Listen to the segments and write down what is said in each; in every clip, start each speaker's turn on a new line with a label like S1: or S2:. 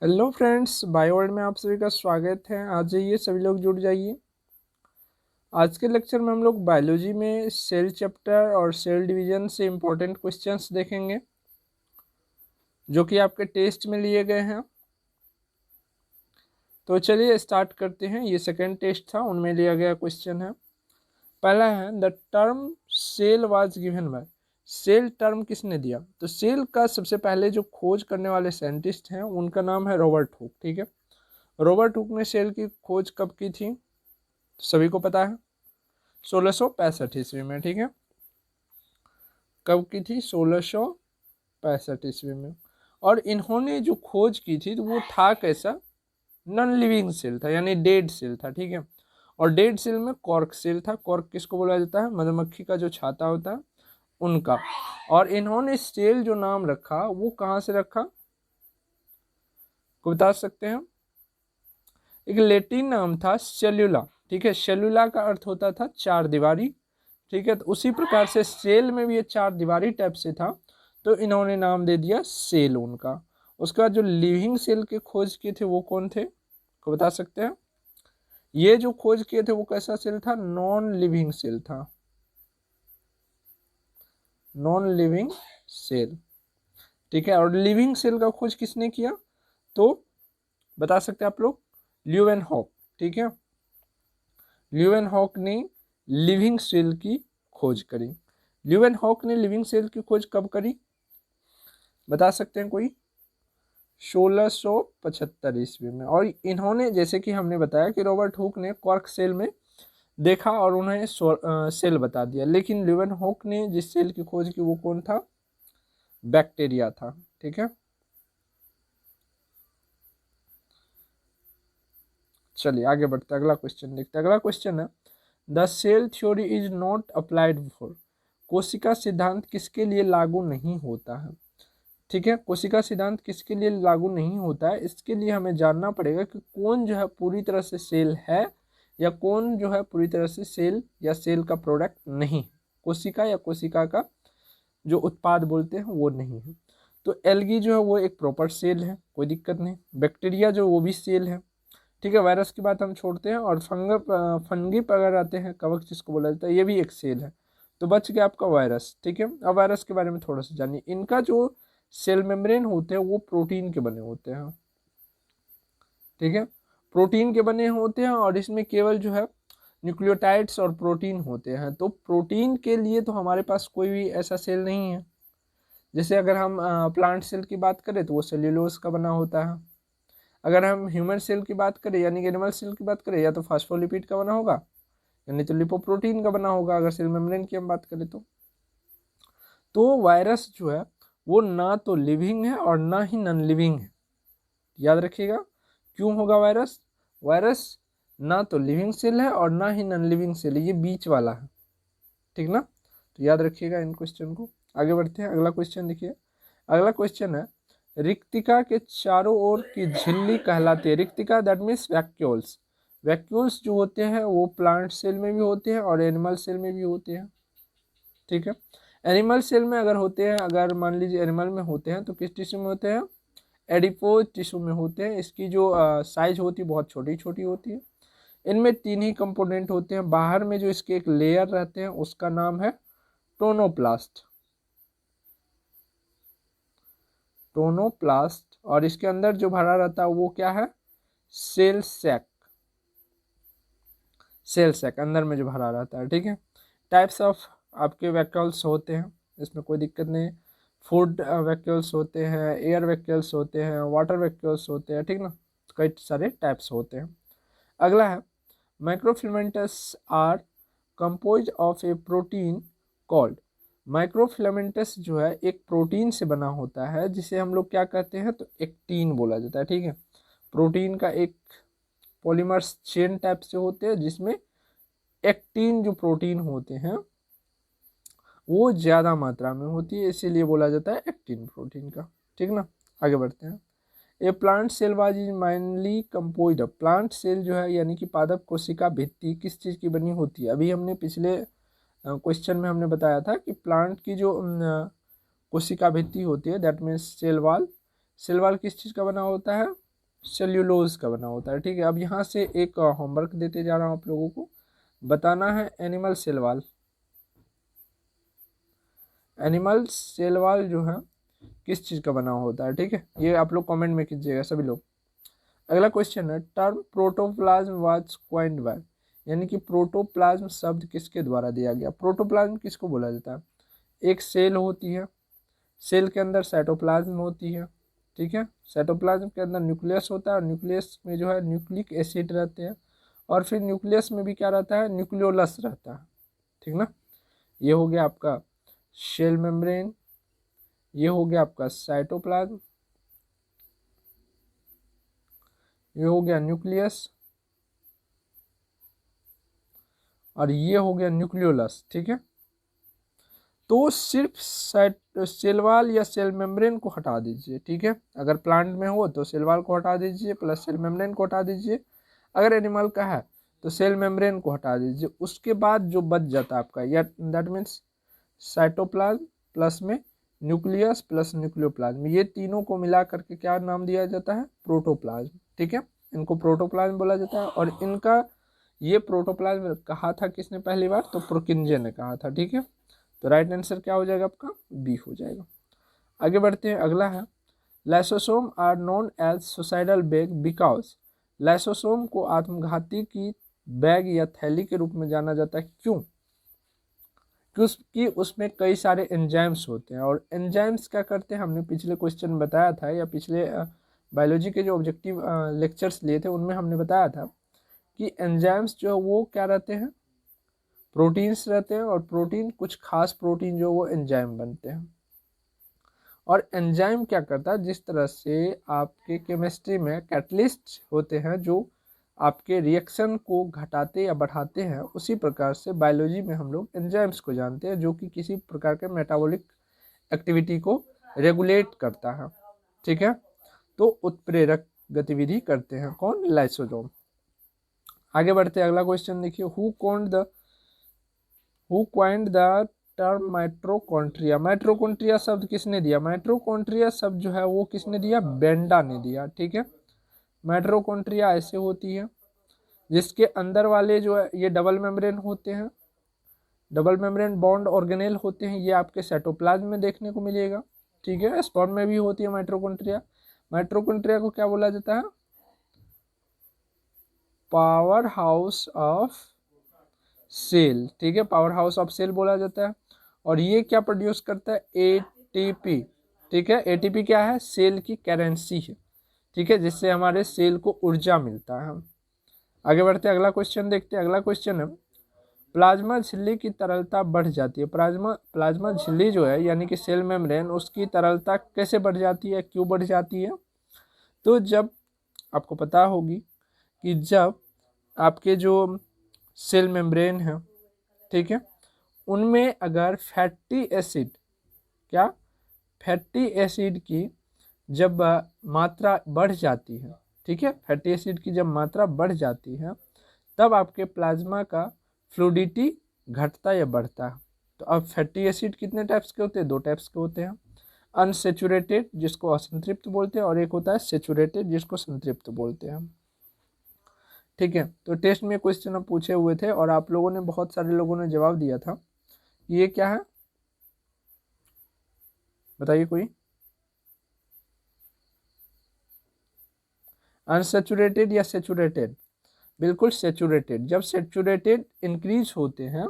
S1: Hello friends, bio world में आप सभी का स्वागत है। आ जाइए, सभी लोग जुड़ जाइए। आज के लेक्चर में हम लोग बायोलॉजी में सेल चैप्टर और सेल डिवीजन से इम्पोर्टेंट क्वेश्चंस देखेंगे जो कि आपके टेस्ट में लिए गए हैं। तो चलिए स्टार्ट करते हैं। ये सेकंड टेस्ट था, उनमें लिया गया क्वेश्चन है। पहला है, the term cell was given by. Cell term किसने दिया? तो सेल का सबसे पहले जो खोज करने वाले साइंटिस्ट हैं उनका नाम है रॉबर्ट हुक। ठीक है, रॉबर्ट हुक ने सेल की खोज कब की थी? सभी को पता है, 1665 ईस्वी में। ठीक है, कब की थी? 1665 ईस्वी में। और इन्होंने जो खोज की थी तो वो था कैसा? नॉन लिविंग सेल था, यानी डेड सेल था। ठीक है, और डेड सेल में कॉर्क सेल था। कॉर्क किसको बोला जाता है? मधुमक्खी का जो छाता होता है उनका। और इन्होंने सेल जो नाम रखा वो कहाँ से रखा, को बता सकते हैं? एक लेटिन नाम था सेल्यूला। ठीक है, सेल्यूला का अर्थ होता था चार दीवारी। ठीक है, तो उसी प्रकार से सेल में भी ये चार दीवारी टाइप से था, तो इन्होंने नाम दे दिया सेल उनका। उसके बाद जो लिविंग सेल के खोज किए थे वो कौन थे, को बता सकते हैं? ये जो खोज किए थे वो कैसा सेल था? नॉन लिविंग सेल था, नॉन लिविंग सेल। ठीक है, और लिविंग सेल का खोज किसने किया? तो बता सकते हैं आप लोग? ल्यूवेनहॉक। ठीक है, ल्यूवेनहॉक ने लिविंग सेल की खोज करी। ल्यूवेनहॉक ने लिविंग सेल की खोज कब करी, बता सकते हैं कोई? 1675 ईस्वी में। और इन्होंने, जैसे कि हमने बताया कि रॉबर्ट हुक ने कॉर्क सेल में देखा और उन्हें सेल बता दिया, लेकिन ल्यूवेनहॉक ने जिस सेल की खोज की वो कौन था? बैक्टीरिया था। ठीक है, चलिए आगे बढ़ते हैं, अगला क्वेश्चन देखते हैं। अगला क्वेश्चन है, the cell theory is not applied for. कोशिका सिद्धांत किसके लिए लागू नहीं होता है? ठीक है, कोशिका सिद्धांत किसके लिए लागू नहीं होता है, इसके लिए हमें जानना पड़ेगा कि कौन जो है पूरी तरह से सेल है या कौन जो है पूरी तरह से सेल या सेल का प्रोडक्ट नहीं है। कोशिका या कोशिका का जो उत्पाद बोलते हैं वो नहीं है। तो एल्गी जो है वो एक प्रॉपर सेल है, कोई दिक्कत नहीं। बैक्टीरिया जो वो भी सेल है। ठीक है, वायरस की बात हम छोड़ते हैं। और फंगी पर अगर आते हैं, कवक जिसको बोला जाता है, ये भी एक सेल है। तो बच गया आपका वायरस। ठीक है, अब वायरस के बारे में थोड़ा सा जानिए। इनका जो सेल मेम्ब्रेन होते हैं वो प्रोटीन के बने होते हैं। ठीक है, प्रोटीन के बने होते हैं और इसमें केवल जो है न्यूक्लियोटाइड्स और प्रोटीन होते हैं। तो प्रोटीन के लिए तो हमारे पास कोई भी ऐसा सेल नहीं है। जैसे अगर हम प्लांट सेल की बात करें तो वो सेल्यूलोज का बना होता है। अगर हम ह्यूमन सेल की बात करें यानी कि एनिमल सेल की बात करें, या तो फास्फोलिपिड का बना होगा यानी तो लिपोप्रोटीन का बना होगा, अगर सेल मेम्ब्रेन की हम बात करें तो वायरस जो है वो ना तो लिविंग है और ना ही नॉन लिविंग है। याद रखिएगा, क्यों होगा वायरस? वायरस ना तो लिविंग सेल है और ना ही नॉन लिविंग सेल है, ये बीच वाला है। ठीक ना, तो याद रखिएगा इन क्वेश्चन को। आगे बढ़ते हैं, अगला क्वेश्चन देखिए। अगला क्वेश्चन है, रिक्तिका के चारों ओर की झिल्ली कहलाती है। रिक्तिका दैट मीन्स वैक्यूल्स। वैक्यूल्स जो होते हैं वो प्लांट सेल में भी होते हैं और एनिमल सेल में भी होते हैं। ठीक है, एनिमल सेल में अगर होते हैं, अगर मान लीजिए एनिमल में होते हैं तो किस टिश्यू में होते हैं? एडिपोज टिश्यू में होते हैं। इसकी जो साइज होती है बहुत छोटी छोटी होती है। इनमें तीन ही कंपोनेंट होते हैं। बाहर में जो इसके एक लेयर रहते हैं उसका नाम है टोनोप्लास्ट। टोनोप्लास्ट। और इसके अंदर जो भरा रहता है वो क्या है? Cell sac. सेल सैक अंदर में जो भरा रहता है। ठीक है, टाइप्स ऑफ आपके वैक्यूल्स होते हैं, इसमें कोई दिक्कत नहीं। फूड वैक्यूल्स होते हैं, एयर वैक्यूल्स होते हैं, वाटर वैक्यूल्स होते हैं। ठीक ना, कई सारे टाइप्स होते हैं। अगला है, microfilaments are compose of a protein called. Microfilaments जो है एक प्रोटीन से बना होता है जिसे हम लोग क्या कहते हैं? तो एक्टीन बोला जाता है। ठीक है, प्रोटीन का एक पॉलीमर्स चेन टाइप से होते हैं जिसमें एक्टीन जो प्रोटीन होते हैं वो ज़्यादा मात्रा में होती है, इसीलिए बोला जाता है एक्टिन प्रोटीन का। ठीक ना, आगे बढ़ते हैं। A plant cell was is mainly compose. Plant cell जो है यानी कि पादप कोशिका भित्ति किस चीज़ की बनी होती है? अभी हमने पिछले क्वेश्चन में हमने बताया था कि प्लांट की जो कोशिका भित्ति होती है that means cell wall. Cell wall किस चीज़ का बना होता है? सेल्यूलोज का बना होता है। ठीक है, अब यहाँ से एक होमवर्क देते जा रहा हूँ आप लोगों को, बताना है animal cell wall. Animal cell wall जो है किस चीज़ का बना होता है, ठीक है, ये आप लोग कमेंट में कीजिएगा सभी लोग। अगला क्वेश्चन है, term protoplasm was coined by, यानी कि प्रोटोप्लाज्म शब्द किसके द्वारा दिया गया। प्रोटोप्लाज्म किसको बोला जाता है, एक सेल होती है, सेल के अंदर साइटोप्लाज्म होती है, ठीक है, साइटोप्लाज्म के अंदर न्यूक्लियस होता है और न्यूक्लियस में जो है न्यूक्लिक एसिड रहते हैं, और फिर न्यूक्लियस में भी क्या रहता है, न्यूक्लियोलस रहता है, ठीक ना। ये हो गया आपका सेल मेम्ब्रेन, ये हो गया आपका साइटोप्लाज्म, ये हो गया न्यूक्लियस, और ये हो गया न्यूक्लियोलस, ठीक है। तो सिर्फ सेल वॉल या सेल मेम्ब्रेन को हटा दीजिए, ठीक है, अगर प्लांट में हो तो सेल वॉल को हटा दीजिए प्लस सेल मेम्ब्रेन को हटा दीजिए, अगर एनिमल का है तो सेल मेम्ब्रेन को हटा दीजिए, उसके बाद जो बच जाता है आपका, या दैट मीन्स साइटोप्लाज्म प्लस में न्यूक्लियस प्लस न्यूक्लियोप्लाज्म, ये तीनों को मिला करके क्या नाम दिया जाता है, प्रोटोप्लाज्म, ठीक है, इनको प्रोटोप्लाज्म बोला जाता है। और इनका ये प्रोटोप्लाज्म कहा था किसने पहली बार, तो प्रोकिन्जे ने कहा था, ठीक है। तो राइट आंसर क्या हो जाएगा आपका, बी हो जाएगा। आगे बढ़ते हैं, अगला है, lysosome are known as suicidal bag because, lysosome को आत्मघाती की बैग या थैली के रूप में जाना जाता है, क्यों, क्योंकि उसमें कई सारे एंजाइम्स होते हैं, और एंजाइम्स क्या करते हैं, हमने पिछले क्वेश्चन बताया था, या पिछले बायोलॉजी के जो ऑब्जेक्टिव लेक्चर्स लिए थे उनमें हमने बताया था कि एंजाइम्स जो है वो क्या रहते हैं, प्रोटीन्स रहते हैं, और प्रोटीन कुछ खास प्रोटीन जो वो एंजाइम बनते हैं। और एंजाइम क्या करता है, जिस तरह से आपके केमिस्ट्री में कैटलिस्ट होते हैं जो आपके रिएक्शन को घटाते या बढ़ाते हैं, उसी प्रकार से बायोलॉजी में हम लोग एंजाइम्स को जानते हैं जो कि किसी प्रकार के मेटाबॉलिक एक्टिविटी को रेगुलेट करता है, ठीक है। तो उत्प्रेरक गतिविधि करते हैं कौन, लाइसोसोम। आगे बढ़ते हैं, अगला क्वेश्चन देखिए, who coined the term mitochondria, mitochondria शब्द किसने दिया, माइट्रोकॉन्ट्रिया शब्द जो है वो किसने दिया, बेंडा ने दिया, ठीक है। माइट्रोकॉन्ट्रिया ऐसे होती है जिसके अंदर वाले जो है ये डबल मेम्ब्रेन होते हैं, डबल मेम्ब्रेन बॉन्ड ऑर्गेनेल होते हैं, ये आपके साइटोप्लाज्म में देखने को मिलेगा, ठीक है, स्पर्म में भी होती है माइट्रोकॉन्ट्रिया। माइट्रोकॉन्ट्रिया को क्या बोला जाता है, पावर हाउस ऑफ सेल, ठीक है, पावर हाउस ऑफ सेल बोला जाता है। और ये क्या प्रोड्यूस करता है, एटीपी, ठीक है, एटीपी क्या है, सेल की करेंसी है, ठीक है, जिससे हमारे सेल को ऊर्जा मिलता है। आगे बढ़ते हैं, अगला क्वेश्चन देखते हैं, अगला क्वेश्चन है, प्लाज्मा झिल्ली की तरलता बढ़ जाती है, प्लाज्मा झिल्ली जो है यानी कि सेल मेम्ब्रेन, उसकी तरलता कैसे बढ़ जाती है, क्यों बढ़ जाती है। तो जब आपको पता होगी कि जब आपके जो सेल मेम्ब्रेन है, ठीक है, उनमें अगर फैटी एसिड, क्या, फैटी एसिड की जब मात्रा बढ़ जाती है, ठीक है, फैटी एसिड की जब मात्रा बढ़ जाती है तब आपके प्लाज्मा का फ्लूइडिटी घटता या बढ़ता है। तो अब फैटी एसिड कितने टाइप्स के होते हैं, दो टाइप्स के होते हैं, अनसेचुरेटेड जिसको असंतृप्त बोलते हैं, और एक होता है सेचुरेटेड जिसको संतृप्त बोलते हैं, ठीक है। तो टेस्ट में क्वेश्चन पूछे हुए थे और आप लोगों ने, बहुत सारे लोगों ने जवाब दिया था, ये क्या है बताइए कोई, अनसेचुरेटेड या सेचुरेटेड, बिल्कुल सेचुरेटेड, जब सेचुरेटेड इंक्रीज होते हैं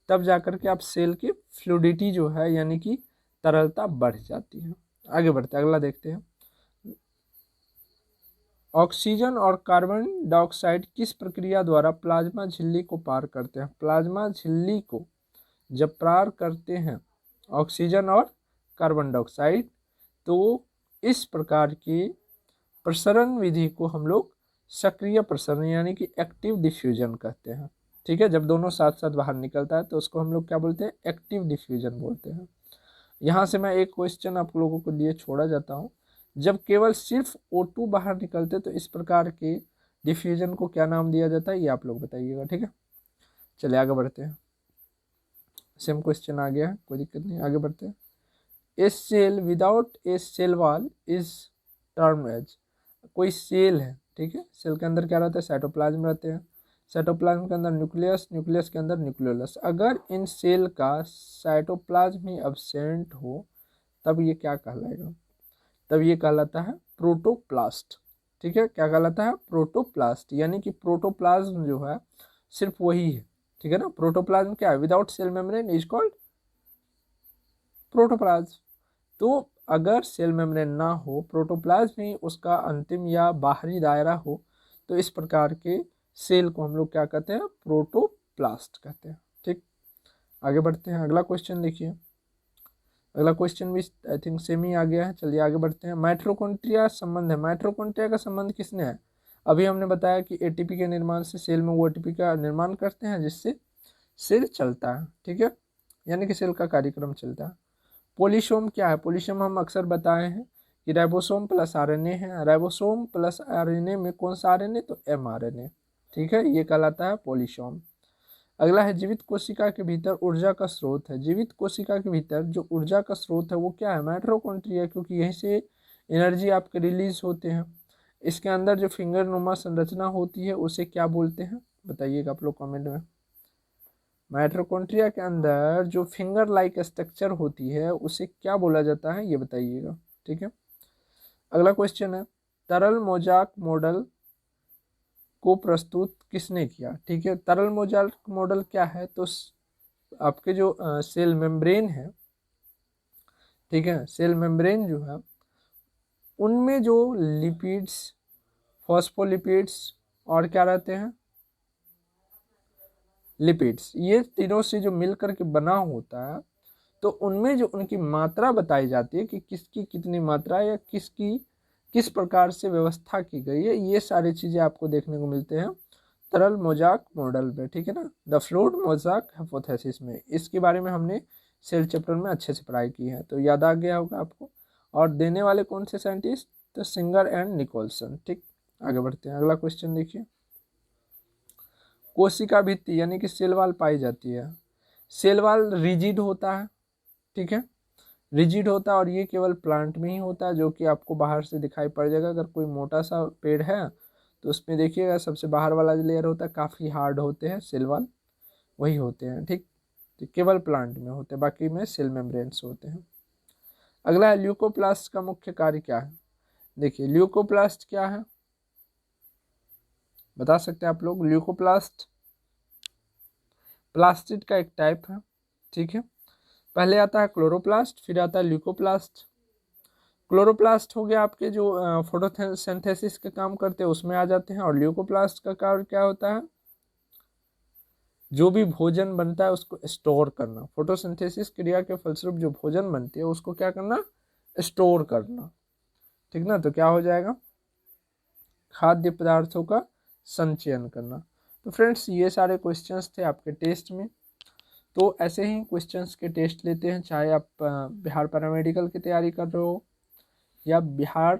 S1: तब जाकर के आप सेल की फ्लूइडिटी जो है यानी कि तरलता बढ़ जाती है। आगे बढ़ते हैं, अगला देखते हैं, ऑक्सीजन और कार्बन डाइऑक्साइड किस प्रक्रिया द्वारा प्लाज्मा झिल्ली को पार करते हैं, प्लाज्मा झिल्ली को जब पार करते हैं ऑक्सीजन और कार्बन डाइऑक्साइड, तो इस प्रकार की प्रसरण विधि को हम लोग सक्रिय प्रसरण यानी कि एक्टिव डिफ्यूजन कहते हैं, ठीक है, जब दोनों साथ साथ बाहर निकलता है तो उसको हम लोग क्या बोलते हैं, एक्टिव डिफ्यूजन बोलते हैं। यहाँ से मैं एक क्वेश्चन आप लोगों को लिए छोड़ा जाता हूँ, जब केवल सिर्फ O2 बाहर निकलते तो इस प्रकार के डिफ्यूजन को क्या नाम दिया जाता है, ये आप लोग बताइएगा, ठीक है। चलिए आगे बढ़ते हैं, सेम क्वेश्चन आ गया है, कोई दिक्कत नहीं, आगे बढ़ते हैं। A cell without a cell wall is term as, कोई सेल है, ठीक है, सेल के अंदर क्या रहता है, साइटोप्लाज्म रहते हैं, साइटोप्लाज्म के अंदर न्यूक्लियस, न्यूक्लियस के अंदर न्यूक्लियोलस। अगर इन सेल का साइटोप्लाज्म ही एब्सेंट हो तब ये क्या कहलाएगा, तब ये कहलाता है प्रोटोप्लास्ट। ठीक है, क्या कहलाता है, प्रोटोप्लास्ट, यानी कि प्रोटोप्लाज्म जो है सिर्फ वही है, ठीक है ना। प्रोटोप्लाज्म क्या है, without cell membrane is called protoplasm. तो अगर सेल मेम्ब्रेन ना हो, प्रोटोप्लाज्म ही उसका अंतिम या बाहरी दायरा हो, तो इस प्रकार के सेल को हम लोग क्या कहते हैं, प्रोटोप्लास्ट कहते हैं। ठीक, आगे बढ़ते हैं, अगला क्वेश्चन देखिए। अगला क्वेश्चन भी आई थिंक सेम ही आ गया है। चलिए आगे बढ़ते हैं। माइटोकॉन्ड्रिया संबंध है, माइटोकॉन्ड्रिया का संबंध किसने है, अभी हमने बताया कि एटीपी के निर्माण से सेल में वो एटीपी का निर्माण करते हैं जिससे सेल चलता है, ठीक है, यानी कि सेल का कार्यक्रम चलता है। पोलिसोम क्या है, पोलिसोम हम अक्सर बताए हैं कि राइबोसोम प्लस आरएनए है, राइबोसोम प्लस आरएनए में कौन सा आरएनए, तो एमआरएनए, ठीक है, ये कहलाता है पोलिसोम। अगला है जीवित कोशिका के भीतर ऊर्जा का स्रोत है, जीवित कोशिका के भीतर जो ऊर्जा का स्रोत है वो क्या है, माइटोकॉन्ड्रिया, क्योंकि यहीं से एनर्जी आपके रिलीज होते हैं। इसके अंदर जो फिंगर नुमा संरचना होती है उसे क्या बोलते हैं, बताइएगा आप लोग कमेंट में। माइटोकॉन्ड्रिया के अंदर जो फिंगर लाइक स्ट्रक्चर होती है उसे क्या बोला जाता है, ये बताइएगा, ठीक है। अगला क्वेश्चन है, तरल मोज़ाक मॉडल को प्रस्तुत किसने किया, ठीक है। तरल मोज़ाक मॉडल क्या है, तो आपके जो सेल मेम्ब्रेन है, ठीक है, सेल मेम्ब्रेन जो है उनमें जो लिपिड्स, फॉस्फोलिपिड्स और क्या रहते हैं, लिपिड्स, ये तीनों से जो मिलकर के बना होता है, तो उनमें जो उनकी मात्रा बताई जाती है कि किसकी कितनी मात्रा या किसकी किस प्रकार से व्यवस्था की गई है, ये सारी चीज़ें आपको देखने को मिलते हैं तरल मोज़ाक मॉडल में, ठीक है ना, द फ्लूइड मोज़ाक हाइपोथेसिस में। इसके बारे में हमने सेल चैप्टर में अच्छे से पढ़ाई की है, तो याद आ गया होगा आपको। और देने वाले कौन से साइंटिस्ट, तो सिंगर एंड निकोलसन। ठीक, आगे बढ़ते हैं, अगला क्वेश्चन देखिए। कोशिका भित्ति यानी कि सेल वॉल पाई जाती है, सेल वॉल रिजिड होता है, ठीक है, रिजिड होता है, और ये केवल प्लांट में ही होता है, जो कि आपको बाहर से दिखाई पड़ जाएगा। अगर कोई मोटा सा पेड़ है तो उसमें देखिएगा सबसे बाहर वाला जो लेयर होता है काफ़ी हार्ड होते हैं सेल वॉल, वही होते हैं, ठीक, तो केवल प्लांट में होते हैं, बाकी में सेल मेम्ब्रेन्स होते हैं। अगला है ल्यूकोप्लास्ट का मुख्य कार्य क्या है, देखिए ल्यूकोप्लास्ट क्या है, बता सकते हैं आप लोग। ल्यूकोप्लास्ट प्लास्टिड का एक टाइप है, ठीक है। पहले आता है क्लोरोप्लास्ट, फिर आता है ल्यूकोप्लास्ट। क्लोरोप्लास्ट हो गया आपके जो फोटोसिंथेसिस का काम करते हैं उसमें आ जाते हैं, और ल्यूकोप्लास्ट का कार्य क्या होता है, जो भी भोजन बनता है उसको स्टोर करना, फोटोसिंथेसिस क्रिया के फलस्वरूप जो भोजन बनती है उसको क्या करना, स्टोर करना, ठीक ना, तो क्या हो जाएगा, खाद्य पदार्थों का संचयन करना। तो फ्रेंड्स ये सारे क्वेश्चंस थे आपके टेस्ट में, तो ऐसे ही क्वेश्चंस के टेस्ट लेते हैं, चाहे आप बिहार पैरामेडिकल की तैयारी कर रहे हो या बिहार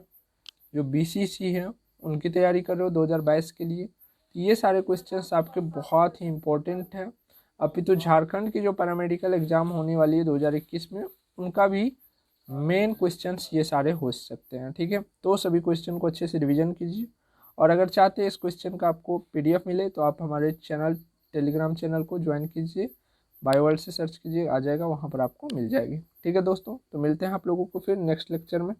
S1: जो बीसीसी है उनकी तैयारी कर रहे हो 2022 के लिए। ये सारे क्वेश्चंस आपके बहुत ही इम्पोर्टेंट है। अभी तो झारखंड की जो पैरामेडिकल एग्ज़ाम होने वाली है 2021 में, उनका भी मेन क्वेश्चंस ये सारे हो सकते हैं, ठीक है। तो सभी क्वेश्चन को अच्छे से रिवीजन कीजिए, और अगर चाहते हैं इस क्वेश्चन का आपको पीडीएफ मिले तो आप हमारे चैनल टेलीग्राम चैनल को ज्वाइन कीजिए, बायोवर्ल्ड से सर्च कीजिए, आ जाएगा, वहाँ पर आपको मिल जाएगी, ठीक है दोस्तों। तो मिलते हैं आप लोगों को फिर नेक्स्ट लेक्चर में।